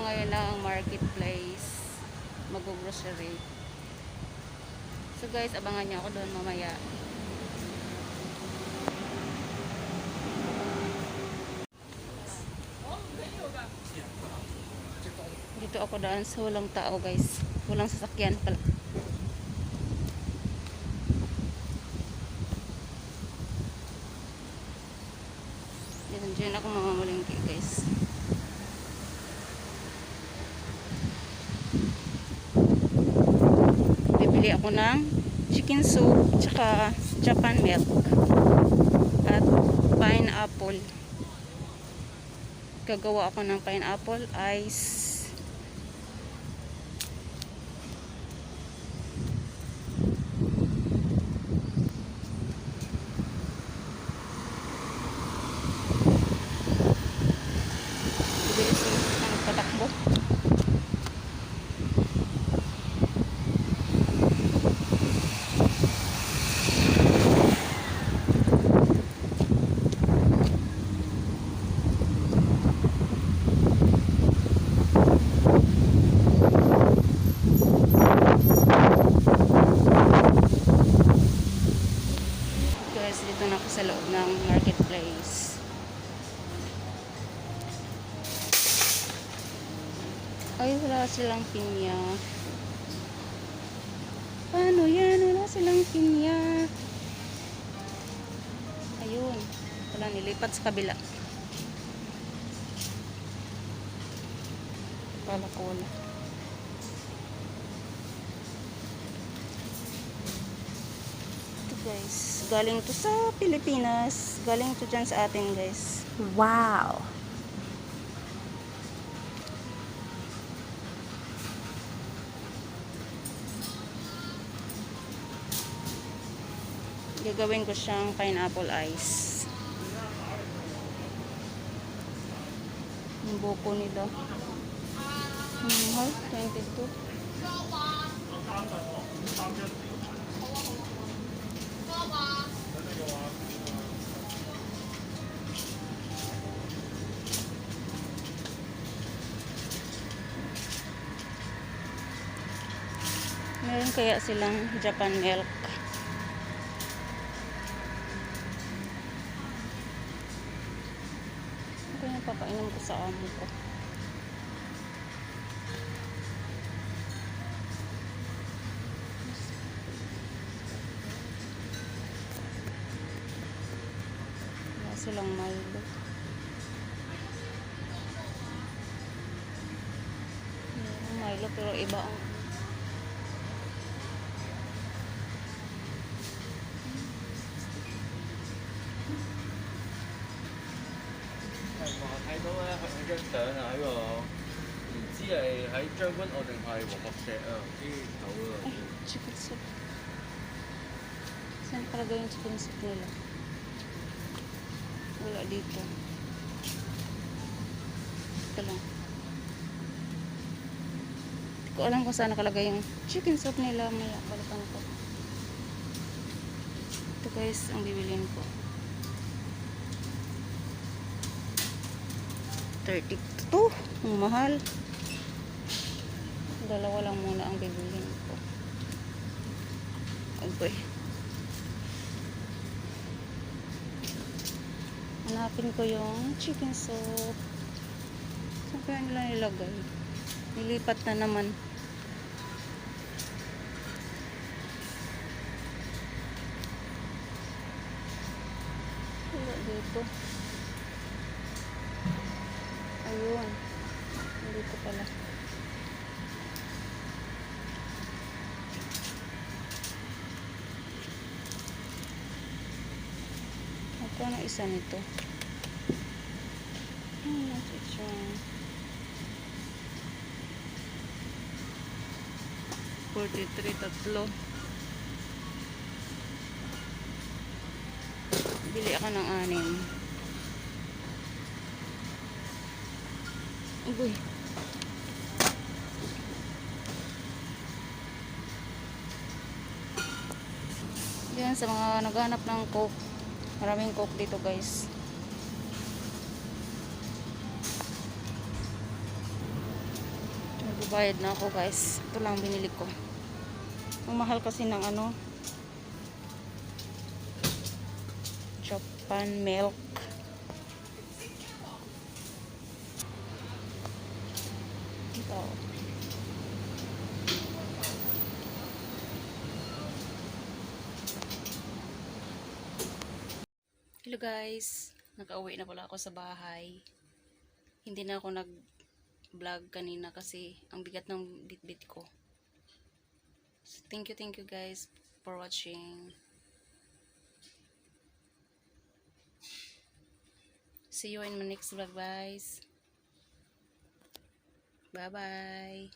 ngayon ng marketplace. Mag-grocery. So guys, abangan niyo ako doon mamaya. Dito ako daan sa walang tao guys. Walang sasakyan pala. Diyan ako mamamalingki guys. Bibili ako ng chicken soup tsaka Japan milk at pineapple. Gagawa ako ng pineapple ice. Bilis ang patakbo. Guys, dito na ako sa loob ng marketplace. Ay, wala silang pinya. Paano yan? Wala silang pinya. Ayun. Wala, nilipat sa kabila. Wala ko wala. Ito guys. Galing to sa Pilipinas. Galing to dyan sa atin guys. Wow. Gagawin ko siyang pineapple ice. Yung buko nila. Mahal, 22. Meron kaya silang Japan milk. Ito yung papainom ko sa amo ko. Wala silang Milo. Meron Milo pero iba ang睇到咧，佢張相啊喺個唔知係喺將軍澳定係黃木石啊，啲頭啊。ay, chicken soup. Saan talaga yung chicken soup nila? Wala dito. Ito lang. Hindi ko alam kung saan nakalagay yung chicken soup nila. Maya, balikan ko. Ito guys, ang bibilin ko. 32. Ang mahal. Dalawa lang muna ang bibilin ko. Okay. Hanapin ko yung chicken soup. Saan kaya nila nilagay? Nilipat na naman. Wala dito. Ayun. Dito pala. Magkano isa nito? Much it's wrong. 43 tatlo. Bili ako ng 6. Uy. Yan sa mga naghanap ng coke. Maraming coke dito guys. Bayad na ako guys. Ito lang binili ko. Ang mahal kasi ng ano, Japan milk. Ito. Hello guys. Naka-uwi na pala ako sa bahay. Hindi na ako nag-vlog kanina kasi ang bigat ng bitbit ko. So, thank you guys for watching. See you in my next vlog guys. Bye bye.